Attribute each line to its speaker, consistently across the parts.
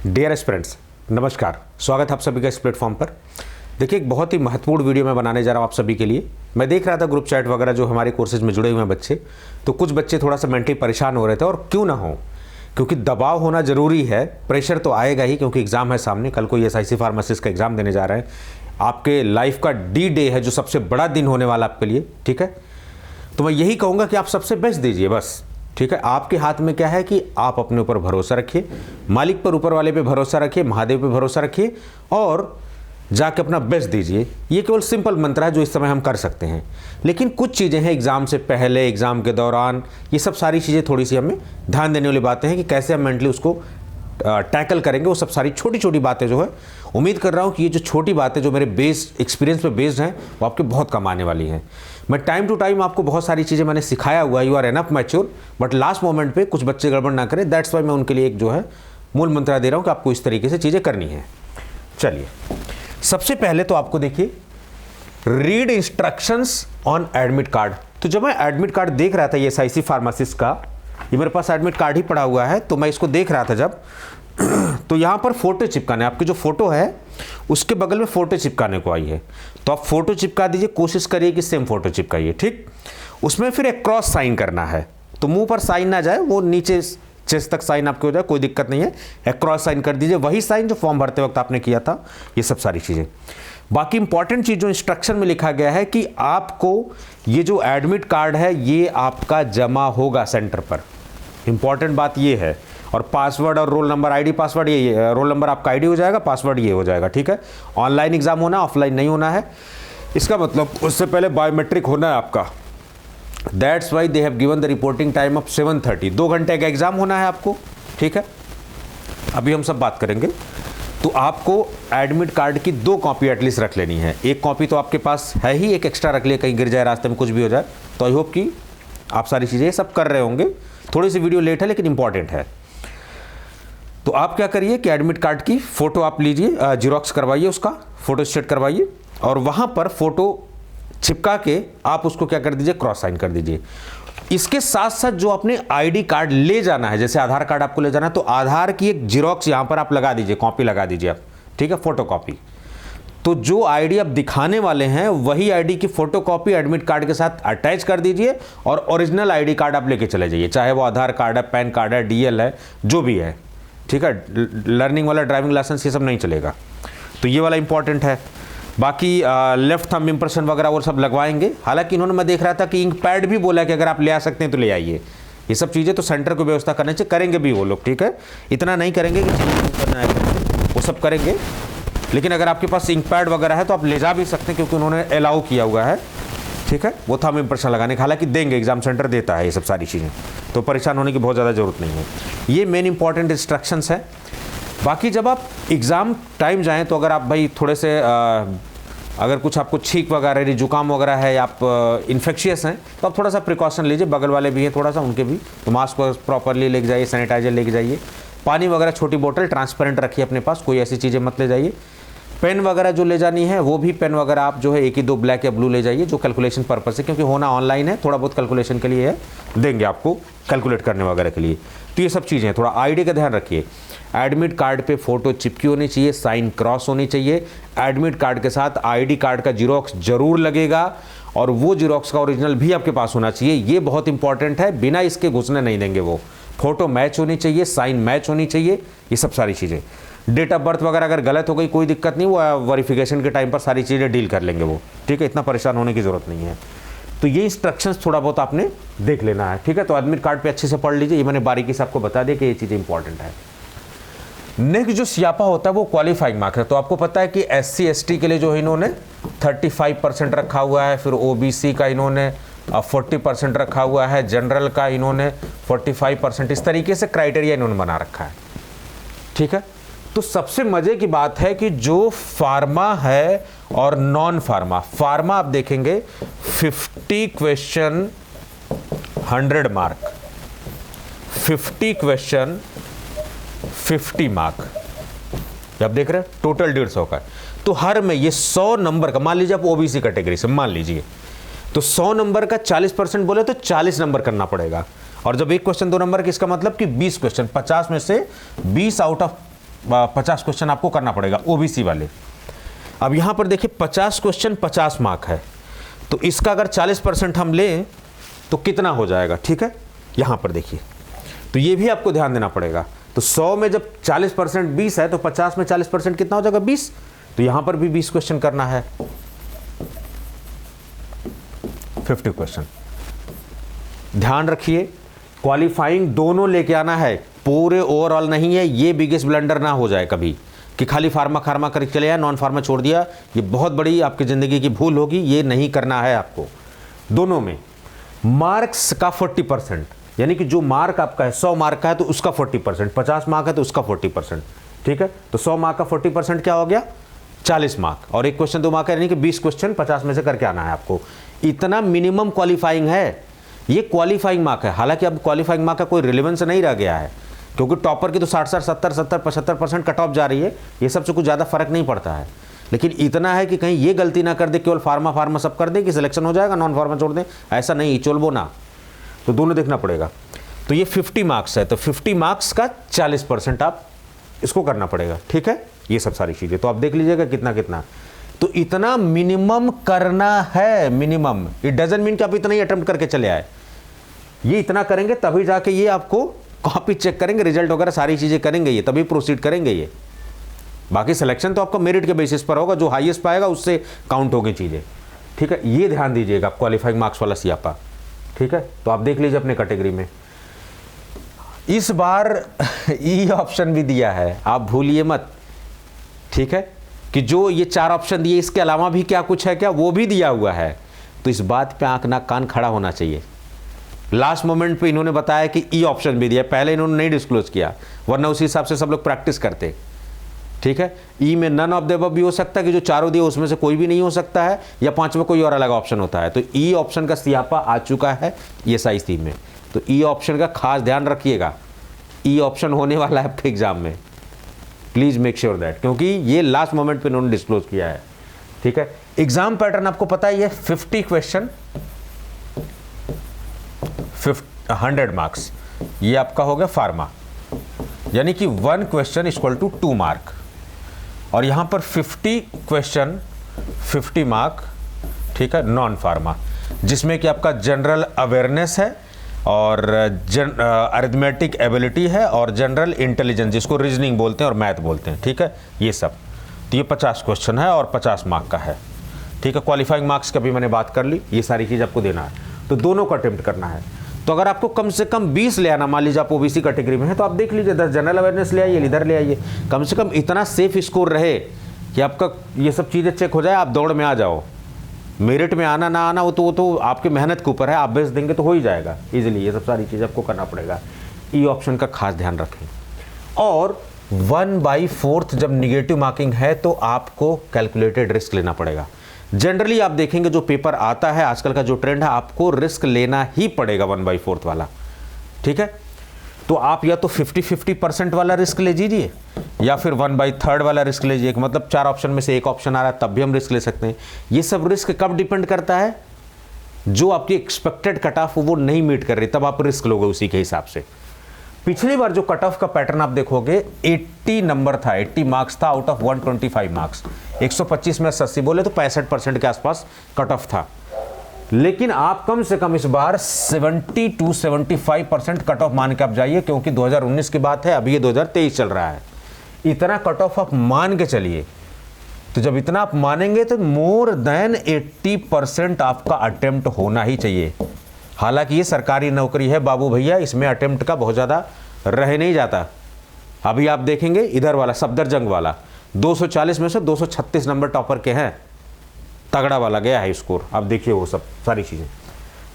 Speaker 1: Dear aspirants, नमस्कार। स्वागत है आप सभी का इस प्लेटफॉर्म पर। देखिए, एक बहुत ही महत्वपूर्ण वीडियो मैं बनाने जा रहा हूँ आप सभी के लिए। मैं देख रहा था ग्रुप चैट वगैरह जो हमारे कोर्सेज में जुड़े हुए हैं बच्चे, तो कुछ बच्चे थोड़ा सा मेंटली परेशान हो रहे थे, और क्यों ना हो, क्योंकि दबाव होना ज़रूरी है। प्रेशर तो आएगा ही, क्योंकि एग्ज़ाम है सामने। कल को SIC फार्मासिस्ट का एग्ज़ाम देने जा रहे हैं। आपके लाइफ का D-Day है, जो सबसे बड़ा दिन होने वाला आपके लिए, ठीक है। तो मैं यही कहूँगा कि आप सबसे बेस्ट दीजिए बस, ठीक है। आपके हाथ में क्या है कि आप अपने ऊपर भरोसा रखिए, मालिक पर, ऊपर वाले पे भरोसा रखिए, महादेव पे भरोसा रखिए, और जाके अपना बेस्ट दीजिए। ये केवल सिंपल मंत्र है जो इस समय हम कर सकते हैं। लेकिन कुछ चीज़ें हैं एग्ज़ाम से पहले, एग्ज़ाम के दौरान, ये सब सारी चीज़ें थोड़ी सी हमें ध्यान देने वाली बातें हैं कि कैसे हम मेंटली उसको टैकल करेंगे। वो सब सारी छोटी छोटी बातें जो है, उम्मीद कर रहा हूँ कि ये जो छोटी बातें जो मेरे एक्सपीरियंस पे बेस्ड हैं, वो आपके बहुत कम आने वाली हैं। मैं टाइम टू टाइम आपको बहुत सारी चीज़ें मैंने सिखाया हुआ है। You are enough mature, but last moment पे कुछ बच्चे गड़बड़ ना करें। दैट्स वाई मैं उनके लिए एक जो है मूल मंत्र दे रहा हूँ कि आपको इस तरीके से चीज़ें करनी है। चलिए, सबसे पहले तो आपको देखिए, read instructions on admit card. तो जब मैं एडमिट कार्ड देख रहा था ये SIC फार्मासिस्ट का, ये मेरे पास एडमिट कार्ड ही पड़ा हुआ है, तो मैं इसको देख रहा था जब तो यहाँ पर फोटो चिपकाने, आपकी जो फोटो है उसके बगल में फोटो चिपकाने को आई है, तो आप फोटो चिपका दीजिए। कोशिश करिए कि सेम फोटो चिपकाइए, ठीक। उसमें फिर एक क्रॉस साइन करना है, तो मुंह पर साइन ना जाए, वो नीचे चेस्ट तक साइन आपके हो जाए, कोई दिक्कत नहीं है। एक क्रॉस साइन कर दीजिए, वही साइन जो फॉर्म भरते वक्त आपने किया था। ये सब सारी चीज़ें। बाकी इंपॉर्टेंट चीज़ जो इंस्ट्रक्शन में लिखा गया है कि आपको ये जो एडमिट कार्ड है ये आपका जमा होगा सेंटर पर। इंपॉर्टेंट बात ये है। और पासवर्ड और रोल नंबर, ID पासवर्ड, ये रोल नंबर आपका ID हो जाएगा, पासवर्ड ये हो जाएगा, ठीक है। ऑनलाइन एग्जाम होना, ऑफलाइन नहीं होना है। इसका मतलब उससे पहले बायोमेट्रिक होना है आपका। That's why they have given the reporting time of 7:30। 2 घंटे का एग्जाम होना है आपको, ठीक है। अभी हम सब बात करेंगे। तो आपको एडमिट कार्ड की 2 कॉपी एटलीस्ट रख लेनी है। एक कॉपी तो आपके पास है ही, एक एक्स्ट्रा रख लिए, कहीं गिर जाए, रास्ते में कुछ भी हो जाए। तो आई होप कि आप सारी चीज़ें सब कर रहे होंगे। थोड़ी सी वीडियो लेट है लेकिन इंपॉर्टेंट है। तो आप क्या करिए कि एडमिट कार्ड की फ़ोटो आप लीजिए, जीरोक्स करवाइए, उसका फ़ोटो स्टेट करवाइए, और वहाँ पर फ़ोटो चिपका के आप उसको क्या कर दीजिए, क्रॉस साइन कर दीजिए। इसके साथ साथ जो अपने ID कार्ड ले जाना है, जैसे आधार कार्ड आपको ले जाना है, तो आधार की एक जीरोक्स यहाँ पर आप लगा दीजिए, कॉपी लगा दीजिए आप, ठीक है, फ़ोटो कॉपी। तो जो ID आप दिखाने वाले हैं वही ID की फ़ोटो कॉपी एडमिट कार्ड के साथ अटैच कर दीजिए, और ओरिजिनल ID कार्ड आप लेके चले जाइए, चाहे वो आधार कार्ड है, पैन कार्ड है, DL है, जो भी है, ठीक है। लर्निंग वाला ड्राइविंग लाइसेंस ये सब नहीं चलेगा, तो ये वाला इंपॉर्टेंट है। बाकी लेफ्ट थंब इंप्रेशन वगैरह वो सब लगवाएंगे। हालांकि इन्होंने, मैं देख रहा था कि इंक पैड भी बोला कि अगर आप ले आ सकते हैं तो ले आइए। ये सब चीज़ें तो सेंटर को व्यवस्था करने से करेंगे भी वो लोग, ठीक है। इतना नहीं करेंगे कि वो सब करेंगे, लेकिन अगर आपके पास इंक पैड वगैरह है तो आप ले जा भी सकते हैं, क्योंकि उन्होंने अलाउ किया हुआ है, ठीक है, वो थंब इंप्रेशन लगाने का। हालांकि देंगे, एग्जाम सेंटर देता है ये सब सारी चीज़ें, तो परेशान होने की बहुत ज़्यादा ज़रूरत नहीं है। ये मेन इंपॉर्टेंट इंस्ट्रक्शंस हैं। बाकी जब आप एग्ज़ाम टाइम जाएं, तो अगर आप भाई थोड़े से अगर कुछ आपको छींक वगैरह, जुकाम वगैरह है, या आप इन्फेक्शियस हैं, तो आप थोड़ा सा प्रिकॉशन लीजिए। बगल वाले भी हैं, थोड़ा सा उनके भी, तो मास्क प्रॉपरली लेके जाइए, सैनिटाइजर लेके जाइए, पानी वगैरह छोटी बोतल ट्रांसपेरेंट रखिए अपने पास, कोई ऐसी चीज़ें मत ले जाइए। पेन वगैरह जो ले जानी है, वो भी पेन वगैरह आप जो है 1 ही 2 ब्लैक या ब्लू ले जाइए, जो कैलकुलेशन पर्पस है, क्योंकि होना ऑनलाइन है, थोड़ा बहुत कैलकुलेशन के लिए है, देंगे आपको कैलकुलेट करने वगैरह के लिए। तो ये सब चीज़ें, थोड़ा ID का ध्यान रखिए। एडमिट कार्ड पे फ़ोटो चिपकी होनी चाहिए, साइन क्रॉस होनी चाहिए। एडमिट कार्ड के साथ ID कार्ड का जीरोक्स जरूर लगेगा, और वो जीरोक्स का ओरिजिनल भी आपके पास होना चाहिए। ये बहुत इंपॉर्टेंट है, बिना इसके घुसने नहीं देंगे वो। फोटो मैच होनी चाहिए, साइन मैच होनी चाहिए, ये सब सारी चीज़ें। डेट ऑफ बर्थ वगैरह अगर गलत हो गई कोई दिक्कत नहीं, वो वेरिफिकेशन के टाइम पर सारी चीज़ें डील कर लेंगे वो, ठीक है। इतना परेशान होने की ज़रूरत नहीं है। तो ये इंस्ट्रक्शंस थोड़ा बहुत आपने देख लेना है, ठीक है। तो एडमिट कार्ड पे अच्छे से पढ़ लीजिए। ये मैंने बारीकी से आपको बता दिया कि ये चीज़ें इंपॉर्टेंट है। नेक्स्ट जो स्यापा होता है वो क्वालिफाइंग मार्क्स है। तो आपको पता है कि SC ST के लिए जो इन्होंने 35% रखा हुआ है, फिर OBC का इन्होंने 40% रखा हुआ है, जनरल का इन्होंने 45%, इस तरीके से क्राइटेरिया इन्होंने बना रखा है, ठीक है। तो सबसे मजे की बात है कि जो फार्मा है और नॉन फार्मा, फार्मा आप देखेंगे 50 क्वेश्चन 100 मार्क, 50 क्वेश्चन 50 मार्क, आप देख रहे हैं टोटल 150 का। तो हर में ये 100 नंबर का, मान लीजिए आप OBC कैटेगरी से मान लीजिए, तो 100 नंबर का 40% बोले तो 40 नंबर करना पड़ेगा। और जब एक क्वेश्चन 2 नंबर की, इसका मतलब कि 20 क्वेश्चन, 50 में से 20 आउट ऑफ 50 क्वेश्चन आपको करना पड़ेगा ओबीसी वाले। अब यहाँ पर देखिए 50 क्वेश्चन 50 मार्क है, तो इसका अगर 40% हम लें तो कितना हो जाएगा, ठीक है। यहाँ पर देखिए, तो ये भी आपको ध्यान देना पड़ेगा। तो 100 में जब 40% 20 है तो 50 में 40% कितना हो जाएगा 20। तो यहाँ पर भी 20 क्वेश्चन करना है, 50 क्वेश्चन। ध्यान रखिए क्वालिफाइंग दोनों लेके आना है, पूरे ओवरऑल नहीं है। ये बिगेस्ट ब्लंडर ना हो जाए कभी कि खाली फार्मा खार्मा करके चले आए, नॉन फार्मा छोड़ दिया। ये बहुत बड़ी आपकी ज़िंदगी की भूल होगी, ये नहीं करना है आपको। दोनों में मार्क्स का 40%, यानी कि जो मार्क आपका है 100 मार्क का है तो उसका 40%, 50 मार्क है तो उसका 40%, ठीक है। तो 100 मार्क का 40% क्या हो गया 40 मार्क, और एक क्वेश्चन 2 मार्क है, यानी कि 20 क्वेश्चन 50 में से करके आना है आपको। इतना मिनिमम क्वालिफाइंग है, ये क्वालिफाइंग मार्क है। हालांकि अब क्वालिफाइंग मार्क का कोई रिलेवेंस नहीं रह गया है, क्योंकि टॉपर की तो 60, 70, 75% कट ऑफ जा रही है। ये सबसे कुछ ज़्यादा फर्क नहीं पड़ता है, लेकिन इतना है कि कहीं ये गलती ना कर दे केवल फार्मा सब कर दे कि सिलेक्शन हो जाएगा, नॉन फार्मा छोड़ दें, ऐसा नहीं, चोलबो ना। तो दोनों देखना पड़ेगा। तो ये 50 मार्क्स है, तो 50 मार्क्स का 40% आप इसको करना पड़ेगा, ठीक है। ये सब सारी चीज़ें तो आप देख लीजिएगा कितना कितना। तो इतना मिनिमम करना है, मिनिमम। इट डजंट मीन कि आप इतना ही अटेम्प्ट करके चले आए, ये इतना करेंगे तभी जाके ये आपको कॉपी चेक करेंगे, रिजल्ट वगैरह सारी चीज़ें करेंगे, ये तभी प्रोसीड करेंगे ये। बाकी सिलेक्शन तो आपका मेरिट के बेसिस पर होगा, जो हाईएस्ट पाएगा उससे काउंट होगी चीज़ें, ठीक है। ये ध्यान दीजिएगा क्वालिफाइंग मार्क्स वाला सियापा, ठीक है। तो आप देख लीजिए अपने कैटेगरी में इस बार ई ऑप्शन भी दिया है, आप भूलिए मत, ठीक है, कि जो ये 4 ऑप्शन दिए इसके अलावा भी क्या कुछ है क्या, वो भी दिया हुआ है। तो इस बात पे आंख नाक कान खड़ा होना चाहिए। लास्ट मोमेंट पे इन्होंने बताया कि ई ऑप्शन भी दिया, पहले इन्होंने नहीं डिस्क्लोज किया, वरना उसी हिसाब से सब लोग प्रैक्टिस करते, ठीक है। ई में नन ऑफ द अबव भी हो सकता है कि जो 4 दिए उसमें से कोई भी नहीं हो सकता है, या 5वां कोई और अलग ऑप्शन होता है। तो ई ऑप्शन का सियापा आ चुका है ये साइज 3 में, तो ई ऑप्शन का खास ध्यान रखिएगा। ई ऑप्शन होने वाला है आपके एग्जाम में, प्लीज मेक श्योर दैट, क्योंकि ये लास्ट मोमेंट पे इन्होंने डिस्क्लोज किया है, ठीक है। एग्जाम पैटर्न आपको पता ही है, 50 क्वेश्चन 100 मार्क्स, ये आपका हो गया फार्मा, यानी कि 1 क्वेश्चन इक्वल टू 2 मार्क। और यहां पर 50 क्वेश्चन 50 मार्क, ठीक है, नॉन फार्मा, जिसमें कि आपका जनरल अवेयरनेस है और अरिथमेटिक एबिलिटी है और जनरल इंटेलिजेंस, जिसको रीजनिंग बोलते हैं और मैथ बोलते हैं, ठीक है, ये सब। तो ये 50 क्वेश्चन है और 50 मार्क का है, ठीक है। क्वालिफाइंग मार्क्स का भी मैंने बात कर ली, ये सारी चीज़ आपको देना है, तो दोनों का अटेम्प्ट करना है। तो अगर आपको कम से कम 20 ले आना, मान लीजिए आप ओबीसी कैटेगरी में है, तो आप देख लीजिए 10 जनरल अवेयरनेस ले आइए, इधर ले आइए, कम से कम इतना सेफ स्कोर रहे कि आपका ये सब चीज़ें चेक हो जाए, आप दौड़ में आ जाओ। मेरिट में आना ना आना वो तो आपके मेहनत के ऊपर है, आप बेस देंगे तो हो ही जाएगा इजीली। ये सब सारी चीज़ आपको करना पड़ेगा। ई ऑप्शन का खास ध्यान रखें। और 1/4 जब निगेटिव मार्किंग है तो आपको कैलकुलेटेड रिस्क लेना पड़ेगा। जनरली आप देखेंगे जो पेपर आता है, आजकल का जो ट्रेंड है, आपको रिस्क लेना ही पड़ेगा 1/4 वाला, ठीक है। तो आप या तो 50-50% वाला रिस्क ले लीजिए, या फिर 1/3 वाला रिस्क लीजिए, मतलब 4 ऑप्शन में से एक ऑप्शन आ रहा है तब भी हम रिस्क ले सकते हैं। ये सब रिस्क कब डिपेंड करता है, जो आपकी एक्सपेक्टेड कट ऑफ वो नहीं मीट कर रही, तब आप रिस्क लोगे उसी के हिसाब से। पिछली बार जो कट ऑफ का पैटर्न आप देखोगे 80 नंबर था, 80 मार्क्स था आउट ऑफ 125 मार्क्स, 125 में 80 बोले तो 65% के आसपास कट ऑफ था। लेकिन आप कम से कम इस बार 70 to 75% कट ऑफ मान के आप जाइए, क्योंकि 2019 की बात है, अभी ये 2023 चल रहा है। इतना कट ऑफ आप मान के चलिए, तो जब इतना आप मानेंगे तो मोर देन 80% आपका अटेम्प्ट होना ही चाहिए। हालांकि ये सरकारी नौकरी है बाबू भैया, इसमें अटेम्प्ट का बहुत ज़्यादा रह नहीं जाता। अभी आप देखेंगे इधर वाला सफदरजंग वाला 240 में से 236 नंबर टॉपर के हैं, तगड़ा वाला गया है स्कोर। आप देखिए वो सब सारी चीज़ें।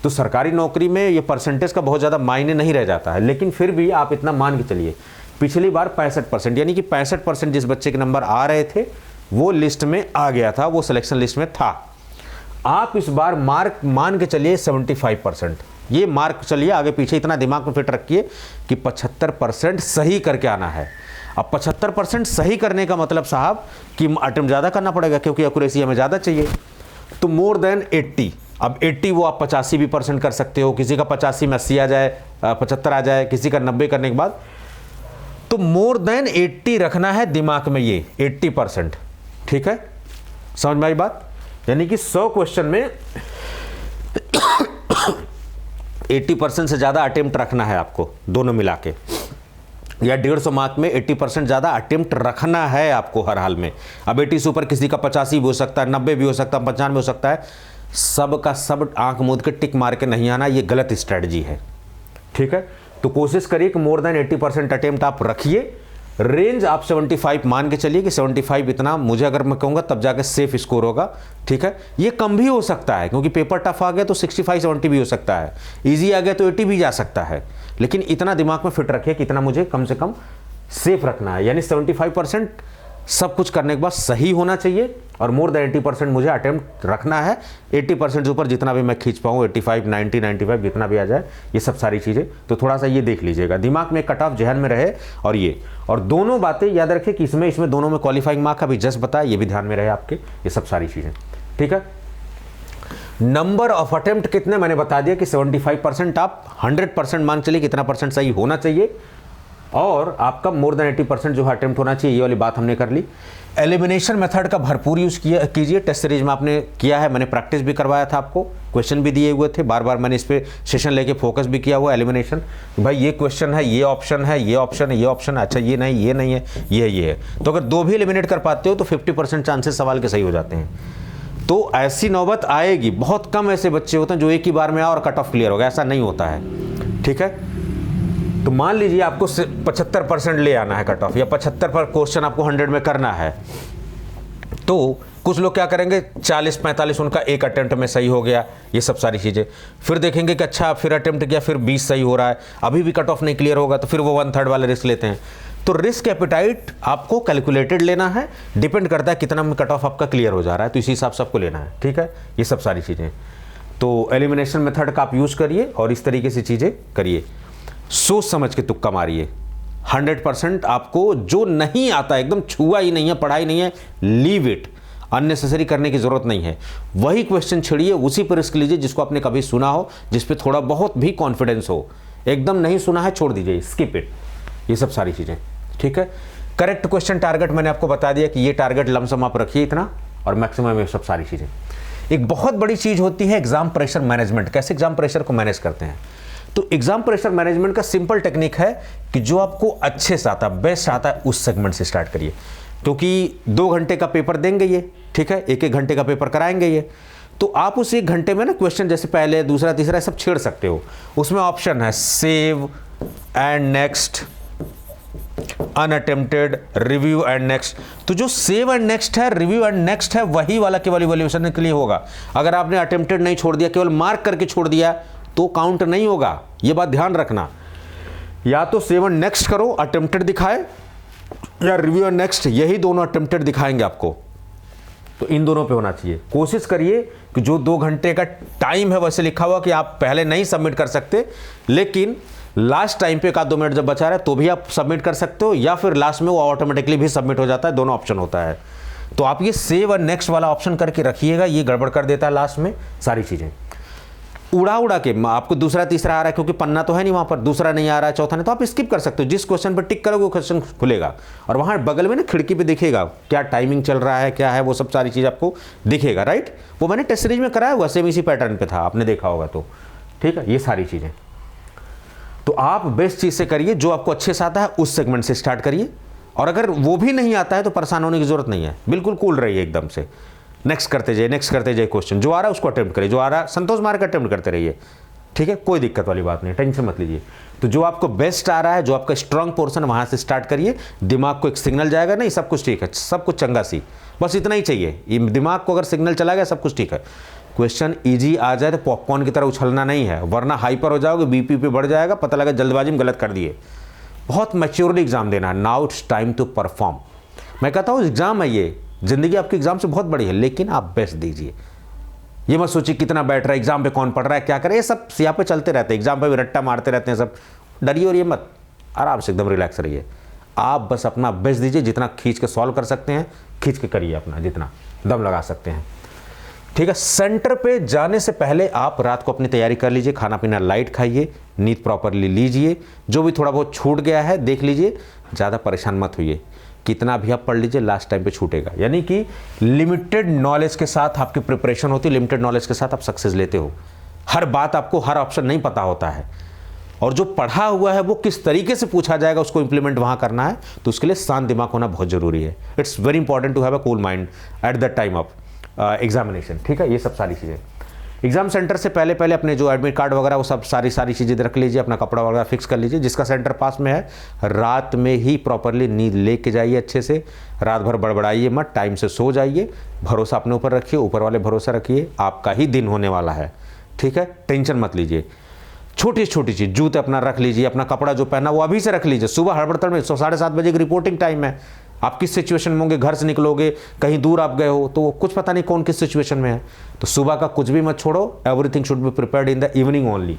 Speaker 1: तो सरकारी नौकरी में ये परसेंटेज का बहुत ज़्यादा मायने नहीं रह जाता है, लेकिन फिर भी आप इतना मान के चलिए। पिछली बार 65%, यानी कि 65% जिस बच्चे के नंबर आ रहे थे वो लिस्ट में आ गया था, वो सिलेक्शन लिस्ट में था। आप इस बार मार्क मान के चलिए 75%, ये मार्क चलिए आगे पीछे, इतना दिमाग में फिट रखिए कि 75% सही करके आना है। अब 75% सही करने का मतलब साहब कि अटेम्प्ट ज़्यादा करना पड़ेगा, क्योंकि एक्यूरेसी हमें ज़्यादा चाहिए। तो मोर देन 80, अब 80 वो आप 85 भी % कर सकते हो, किसी का 85 में 80 आ जाए, 75 आ जाए, किसी का 90 करने के बाद तो मोर देन 80 रखना है दिमाग में, ये 80%, ठीक है, समझ में आई बात। यानी कि 100 क्वेश्चन में 80% से ज़्यादा अटेम्प्ट रखना है आपको दोनों मिला के, या 150 मार्क में 80% ज़्यादा अटेम्प्ट रखना है आपको हर हाल में। अब 80 से ऊपर किसी का 85 भी हो सकता है, 90 भी हो सकता है, 95 हो सकता है, सब का सब आंख मूंद के टिक मार के नहीं आना, ये गलत स्ट्रेटजी है, ठीक है। तो कोशिश करिए कि मोर देन 80% अटेम्प्ट आप रखिए। रेंज आप 75 मान के चलिए कि 75 इतना मुझे अगर मैं कहूँगा तब जाकर सेफ स्कोर होगा, ठीक है। ये कम भी हो सकता है क्योंकि पेपर टफ आ गया तो 65-70 भी हो सकता है, इजी आ गया तो 80 भी जा सकता है, लेकिन इतना दिमाग में फिट रखिए कि इतना मुझे कम से कम सेफ रखना है। यानी 75% सब कुछ करने के बाद सही होना चाहिए और मोर देन 80% मुझे अटेम्प्ट रखना है। 80% से ऊपर जितना भी मैं खींच पाऊँ, 85, 90, 95 जितना भी आ जाए, ये सब सारी चीज़ें, तो थोड़ा सा ये देख लीजिएगा, दिमाग में कट ऑफ जहन में रहे। और दोनों बातें याद रखें कि इसमें दोनों में क्वालिफाइंग मार्क अभी जस्ट बताया, ये भी ध्यान में रहे आपके, ये सब सारी चीज़ें, ठीक है। नंबर ऑफ अटेम्प्ट कितने, मैंने बता दिया कि 75%, आप 100% मान चलिए कितना परसेंट सही होना चाहिए, और आपका मोर देन 80% जो है अटेम्प्ट होना चाहिए, ये वाली बात हमने कर ली। एलिमिनेशन मेथड का भरपूर यूज़ कीजिए। टेस्ट सीरीज में आपने किया है, मैंने प्रैक्टिस भी करवाया था आपको, क्वेश्चन भी दिए हुए थे, बार बार मैंने इस पर सेशन लेके फोकस भी किया हुआ। एलिमिनेशन, भाई ये क्वेश्चन है, ये ऑप्शन है, ये ऑप्शन है, ये ऑप्शन है, अच्छा ये नहीं है, ये है, तो अगर दो भी एलिमिनेट कर पाते हो तो 50% चांसेस सवाल के सही हो जाते हैं। तो ऐसी नौबत आएगी, बहुत कम ऐसे बच्चे होते हैं जो एक ही बार में और कट ऑफ क्लियर हो गया, ऐसा नहीं होता है, ठीक है। तो मान लीजिए आपको 75% ले आना है कट ऑफ, या 75 पर क्वेश्चन आपको 100 में करना है, तो कुछ लोग क्या करेंगे, 40-45 उनका एक अटेम्प्ट में सही हो गया, ये सब सारी चीज़ें। फिर देखेंगे कि अच्छा फिर अटेम्प्ट किया, फिर 20 सही हो रहा है, अभी भी कट ऑफ नहीं क्लियर होगा, तो फिर वो 1/3 वाले रिस्क लेते हैं। तो रिस्क एपिटाइट आपको कैलकुलेटेड लेना है, डिपेंड करता है कितना में कट ऑफ आपका क्लियर हो जा रहा है, तो इसी हिसाब से आपको लेना है, ठीक है, ये सब सारी चीज़ें। तो एलिमिनेशन मेथड का आप यूज़ करिए और इस तरीके से चीज़ें करिए, सोच समझ के तुक्का मारिए। 100% आपको जो नहीं आता, एकदम छुआ ही नहीं है, पढ़ाई नहीं है, लीव इट, अननेसेसरी करने की जरूरत नहीं है। वही क्वेश्चन छिड़िए, उसी पर रिस्क लीजिए जिसको आपने कभी सुना हो, जिस पे थोड़ा बहुत भी कॉन्फिडेंस हो। एकदम नहीं सुना है, छोड़ दीजिए, स्किप इट, ये सब सारी चीज़ें, ठीक है। करेक्ट क्वेश्चन टारगेट मैंने आपको बता दिया कि ये टारगेट लमसम आप रखिए इतना, और मैक्सिमम ये सब सारी चीज़ें। एक बहुत बड़ी चीज़ होती है एग्जाम प्रेशर मैनेजमेंट, कैसे एग्जाम प्रेशर को मैनेज करते हैं। तो एग्जाम प्रेशर मैनेजमेंट का सिंपल टेक्निक है कि जो आपको अच्छे से आता, बेस्ट आता है, उस सेगमेंट से स्टार्ट करिए, क्योंकि 2 घंटे का पेपर देंगे ये, ठीक है, 1-1 घंटे का पेपर कराएंगे ये, तो आप उस 1 घंटे में ना क्वेश्चन जैसे पहले, दूसरा, तीसरा सब छेड़ सकते हो। उसमें ऑप्शन है save and next, unattempted, review and next. तो जो सेव एंड नेक्स्ट है, रिव्यू एंड नेक्स्ट है, वही वाला केवल इवैल्यूएशन के लिए होगा। अगर आपने अटेम्प्टेड नहीं छोड़ दिया, केवल मार्क करके छोड़ दिया, तो काउंट नहीं होगा, ये बात ध्यान रखना। या तो सेव एंड नेक्स्ट करो, अटेम्प्टेड दिखाए, या रिव्यू एंड नेक्स्ट, यही दोनों अटेम्प्टेड दिखाएंगे आपको। तो इन दोनों पे होना चाहिए। कोशिश करिए कि जो 2 घंटे का टाइम है, वैसे लिखा हुआ कि आप पहले नहीं सबमिट कर सकते, लेकिन लास्ट टाइम पे 1-2 मिनट जब बचा रहा है तो भी आप सबमिट कर सकते हो, या फिर लास्ट में वो ऑटोमेटिकली भी सबमिट हो जाता है, दोनों ऑप्शन होता है। तो आप ये सेव और नेक्स्ट वाला ऑप्शन करके रखिएगा, ये गड़बड़ कर देता है लास्ट में सारी चीज़ें। उड़ा के आपको दूसरा तीसरा आ रहा है, क्योंकि पन्ना तो है नहीं वहाँ पर, दूसरा नहीं आ रहा है, चौथा नहीं, तो आप स्किप कर सकते हो। जिस क्वेश्चन पर टिक करोगे वो क्वेश्चन खुलेगा, और वहाँ बगल में ना खिड़की पे दिखेगा क्या टाइमिंग चल रहा है, क्या है, वो सब सारी चीज़ आपको दिखेगा, राइट। वो मैंने टेस्ट सीरीज में कराया हुआ, सेम इसी पैटर्न पे था, आपने देखा होगा, तो ठीक है, ये सारी चीज़ें। तो आप बेस्ट चीज़ से करिए, जो आपको अच्छे से आता है उस सेगमेंट से स्टार्ट करिए, और अगर वो भी नहीं आता है तो परेशान होने की जरूरत नहीं है, बिल्कुल कूल रहिए एकदम से। नेक्स्ट करते जाइए, क्वेश्चन जो आ रहा है उसको अटेम्प्ट करिए, जो आ रहा है संतोष मार्क अटेम्प्ट करते रहिए, ठीक है, कोई दिक्कत वाली बात नहीं, टेंशन मत लीजिए। तो जो आपको बेस्ट आ रहा है, जो आपका स्ट्रांग पोर्शन, वहाँ से स्टार्ट करिए। दिमाग को एक सिग्नल जाएगा, नहीं सब कुछ ठीक है, सब कुछ चंगा सी, बस इतना ही चाहिए। दिमाग को अगर सिग्नल चला गया सब कुछ ठीक है। क्वेश्चन ईजी आ जाए तो पॉपकॉर्न की तरह उछलना नहीं है, वरना हाइपर हो जाओगे, बीपी पे बढ़ जाएगा, पता लगा जल्दबाजी में गलत कर दिए। बहुत मैच्योरली एग्जाम देना है। Now it's time to perform. मैं कहता हूँ एग्जाम है ये, जिंदगी आपकी एग्जाम से बहुत बड़ी है, लेकिन आप बेस्ट दीजिए। ये मत सोचिए कितना बैठ रहा है, एग्जाम पे कौन पढ़ रहा है, क्या करे, ये सब यहाँ पे चलते रहते हैं, एग्जाम पे भी रट्टा मारते रहते हैं सब। डरिए और ये मत, आराम से एकदम रिलैक्स रहिए। आप बस अपना बेस्ट दीजिए, जितना खींच के सॉल्व कर सकते हैं खींच के करिए, अपना जितना दम लगा सकते हैं, ठीक है। सेंटर पे जाने से पहले आप रात को अपनी तैयारी कर लीजिए, खाना पीना लाइट खाइए, नींद प्रॉपरली लीजिए, जो भी थोड़ा बहुत छूट गया है देख लीजिए, ज़्यादा परेशान मत होइए, कितना भी आप पढ़ लीजिए लास्ट टाइम पे छूटेगा। यानी कि लिमिटेड नॉलेज के साथ आपकी प्रिपरेशन होती है, लिमिटेड नॉलेज के साथ आप सक्सेस लेते हो। हर बात आपको, हर ऑप्शन नहीं पता होता है, और जो पढ़ा हुआ है वो किस तरीके से पूछा जाएगा उसको इंप्लीमेंट वहाँ करना है, तो उसके लिए शांत दिमाग होना बहुत ज़रूरी है। It's very important to have a cool mind at the time of examination, ठीक है। ये सब सारी चीज़ें एग्जाम सेंटर से पहले अपने जो एडमिट कार्ड वगैरह वो सब सारी चीज़ें रख लीजिए, अपना कपड़ा वगैरह फिक्स कर लीजिए। जिसका सेंटर पास में है, रात में ही प्रॉपरली नींद लेके जाइए अच्छे से, रात भर बड़बड़ाइए मत, टाइम से सो जाइए, भरोसा अपने ऊपर रखिए, ऊपर वाले भरोसा रखिए, आपका ही दिन होने वाला है, ठीक है। टेंशन मत लीजिए, छोटी छोटी चीज़, जूते अपना रख लीजिए, अपना कपड़ा जो पहना वो अभी से रख लीजिए। सुबह हड़बड़तड़ में 7:30 बजे की रिपोर्टिंग टाइम है, आप किस सिचुएशन में होंगे, घर से निकलोगे, कहीं दूर आप गए हो, तो कुछ पता नहीं कौन किस सिचुएशन में है, तो सुबह का कुछ भी मत छोड़ो, everything should be prepared in the evening only,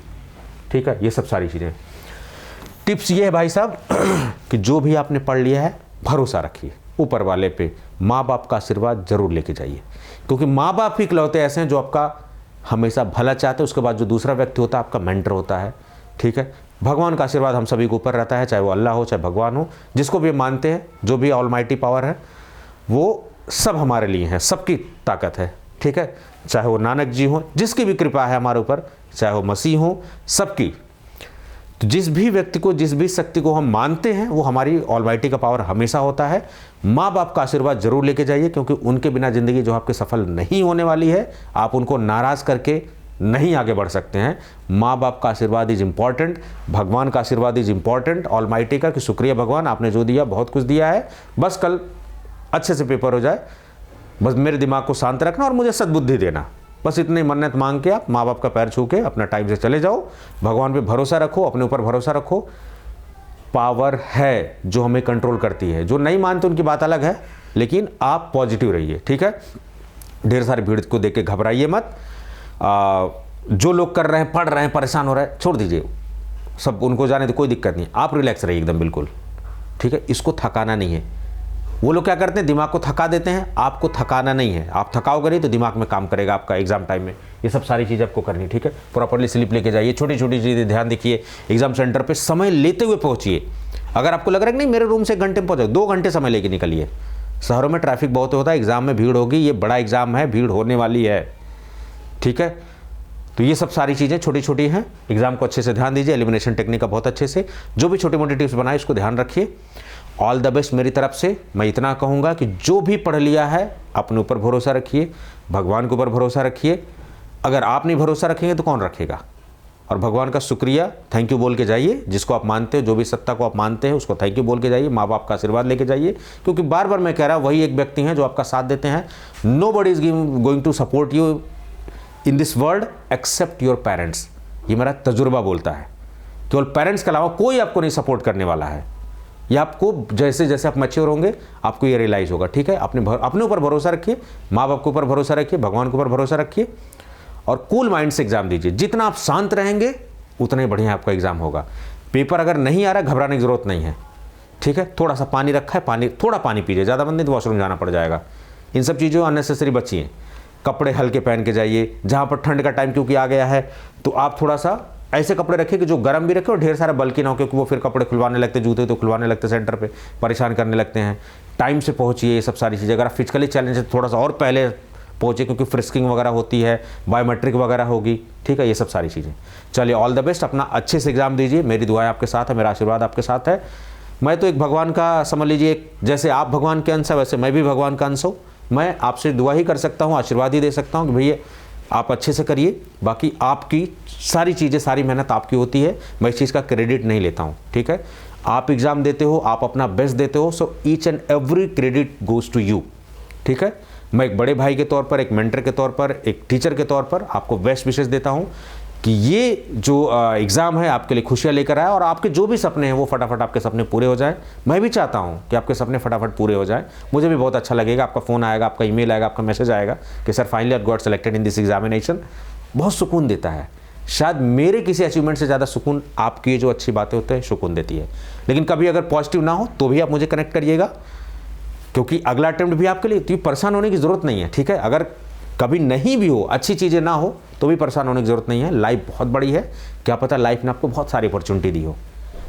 Speaker 1: ठीक है। ये सब सारी चीज़ें टिप्स ये है भाई साहब कि जो भी आपने पढ़ लिया है भरोसा रखिए ऊपर वाले पे, माँ बाप का आशीर्वाद जरूर लेके जाइए, क्योंकि माँ बाप ही इकलौते ऐसे हैं जो आपका हमेशा भला चाहते हैं। उसके बाद जो दूसरा व्यक्ति होता है आपका मेंटर होता है, ठीक है। भगवान का आशीर्वाद हम सभी के ऊपर रहता है, चाहे वो अल्लाह हो चाहे भगवान हो, जिसको भी मानते हैं, जो भी ऑलमाइटी पावर है वो सब हमारे लिए है, सबकी ताकत है, ठीक है। चाहे वो नानक जी हो, जिसकी भी कृपा है हमारे ऊपर, चाहे वो मसीह हो, सबकी। तो जिस भी व्यक्ति को, जिस भी शक्ति को हम मानते हैं वो हमारी ऑलमाइटी का पावर हमेशा होता है। माँ बाप का आशीर्वाद जरूर लेके जाइए, क्योंकि उनके बिना ज़िंदगी जो आपके सफल नहीं होने वाली है, आप उनको नाराज़ करके नहीं आगे बढ़ सकते हैं। माँ बाप का आशीर्वाद इज़ इम्पॉर्टेंट, भगवान का आशीर्वाद इज़ इम्पॉर्टेंट, ऑलमाइटी का, कि शुक्रिया भगवान आपने जो दिया, बहुत कुछ दिया है, बस कल अच्छे से पेपर हो जाए, बस मेरे दिमाग को शांत रखना और मुझे सद्बुद्धि देना, बस इतनी मन्नत मांग के आप माँ बाप का पैर छू के अपना टाइम से चले जाओ। भगवान पे भरोसा रखो, अपने ऊपर भरोसा रखो, पावर है जो हमें कंट्रोल करती है। जो नहीं मानते उनकी बात अलग है, लेकिन आप पॉजिटिव रहिए, ठीक है। ढेर सारी भीड़ को देख के घबराइए मत। जो लोग कर रहे हैं, पढ़ रहे हैं, परेशान हो रहे हैं, छोड़ दीजिए, सब उनको जाने तो कोई दिक्कत नहीं, आप रिलैक्स रहिए एकदम बिल्कुल, ठीक है। इसको थकाना नहीं है। वो लोग क्या करते हैं, दिमाग को थका देते हैं, आपको थकाना नहीं है। आप थकाओगे नहीं तो दिमाग में काम करेगा आपका एग्जाम टाइम में। ये सब सारी चीज़ आपको करनी, ठीक है। प्रॉपरली स्लिप लेके जाइए, छोटी छोटी चीज़ें ध्यान देखिए, एग्जाम सेंटर पे समय लेते हुए पहुंचिए। अगर आपको लग रहा है कि नहीं मेरे रूम से 1 घंटे में पहुँचो, 2 घंटे समय लेके निकलिए। शहरों में ट्रैफिक बहुत होता है, एग्जाम में भीड़ होगी, ये बड़ा एग्जाम है, भीड़ होने वाली है, ठीक है। तो ये सब सारी चीज़ें छोटी छोटी हैं, एग्जाम को अच्छे से ध्यान दीजिए, एलिमिनेशन टेक्निक का बहुत अच्छे से, जो भी छोटी मोटी टिप्स बनाए इसको ध्यान रखिए। ऑल द बेस्ट मेरी तरफ से। मैं इतना कहूँगा कि जो भी पढ़ लिया है अपने ऊपर भरोसा रखिए, भगवान के ऊपर भरोसा रखिए। अगर आप नहीं भरोसा रखेंगे तो कौन रखेगा। और भगवान का शुक्रिया, थैंक यू बोल के जाइए। जिसको आप मानते हो, जो भी सत्ता को आप मानते हैं उसको थैंक यू बोल के जाइए। माँ बाप का आशीर्वाद लेके जाइए, क्योंकि बार बार मैं कह रहा हूँ वही एक व्यक्ति हैं जो आपका साथ देते हैं। Nobody is going to support you in this world except your parents. ये मेरा तजुर्बा बोलता है, केवल पेरेंट्स के अलावा कोई आपको नहीं सपोर्ट करने वाला है। ये आपको जैसे जैसे आप मैच्योर होंगे आपको ये रियलाइज़ होगा, ठीक है। अपने ऊपर भरोसा रखिए, माँ बाप के ऊपर भरोसा रखिए, भगवान के ऊपर भरोसा रखिए और कूल माइंड से एग्जाम दीजिए। जितना आप शांत रहेंगे उतना ही बढ़िया आपका एग्जाम होगा। पेपर अगर नहीं आ रहा घबराने की जरूरत नहीं है, ठीक है। थोड़ा सा पानी रखा है, थोड़ा पानी पीजिए, ज़्यादा बंद नहीं तो वॉशरूम जाना पड़ जाएगा। इन सब चीज़ों अननेसेसरी बचिए। कपड़े हल्के पहन के जाइए, जहाँ पर ठंड का टाइम क्योंकि आ गया है तो आप थोड़ा सा ऐसे कपड़े रखिए कि जो गर्म भी रखे और ढेर सारा बल्कि ना हो, क्योंकि वो फिर कपड़े खुलवाने लगते, जूते तो खुलवाने लगते, सेंटर पे परेशान करने लगते हैं। टाइम से पहुंचिए, ये सब सारी चीज़ें। अगर आप फिजिकली चैलेंज है थोड़ा सा और पहले पहुंचे, क्योंकि फ्रिस्किंग वगैरह होती है, बायोमेट्रिक वगैरह होगी, ठीक है। ये सब सारी चीज़ें। चलिए ऑल द बेस्ट, अपना अच्छे से एग्जाम दीजिए। मेरी दुआएं आपके साथ है, मेरा आशीर्वाद आपके साथ है। मैं तो एक भगवान का समझ लीजिए, जैसे आप भगवान के अंश है वैसे मैं भी भगवान का अंश हूँ। मैं आपसे दुआ ही कर सकता हूँ, आशीर्वाद ही दे सकता हूँ कि भैया आप अच्छे से करिए। बाकी आपकी सारी चीज़ें, सारी मेहनत आपकी होती है, मैं इस चीज़ का क्रेडिट नहीं लेता हूँ, ठीक है। आप एग्ज़ाम देते हो, आप अपना बेस्ट देते हो, so each and every credit goes to you, ठीक है। मैं एक बड़े भाई के तौर पर, एक मेंटर के तौर पर, एक टीचर के तौर पर आपको बेस्ट विशेष देता हूँ कि ये जो एग्ज़ाम है आपके लिए खुशियाँ लेकर आए और आपके जो भी सपने हैं वो फटाफट आपके सपने पूरे हो जाएं। मैं भी चाहता हूँ कि आपके सपने फटाफट पूरे हो जाएं। मुझे भी बहुत अच्छा लगेगा, आपका फ़ोन आएगा, आपका ईमेल आएगा, आपका मैसेज आएगा कि sir finally I got selected in this examination. बहुत सुकून देता है। शायद मेरे किसी अचीवमेंट से ज़्यादा सुकून आपकी जो अच्छी बातें होती हैं सुकून देती है। लेकिन कभी अगर पॉजिटिव ना हो तो भी आप मुझे कनेक्ट करिएगा, क्योंकि अगला अटेम्प्ट भी आपके लिए, तो परेशान होने की ज़रूरत नहीं है, ठीक है। अगर कभी नहीं भी हो, अच्छी चीज़ें ना हो तो भी परेशान होने की ज़रूरत नहीं है। लाइफ बहुत बड़ी है, क्या पता लाइफ ने आपको बहुत सारी अपॉर्चुनिटी दी हो।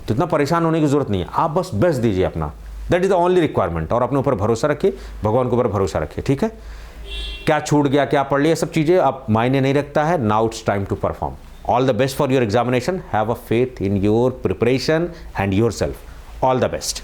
Speaker 1: तो इतना परेशान होने की ज़रूरत नहीं है, आप बस बेस्ट दीजिए अपना, that is the only requirement. और अपने ऊपर भरोसा रखिए, भगवान के ऊपर भरोसा रखिए, ठीक है। क्या छूट गया, क्या पढ़ लिया, सब चीज़ें अब मायने नहीं रखता है। Now it's time to perform. All the best for your examination, have a faith in your preparation and yourself. All the best.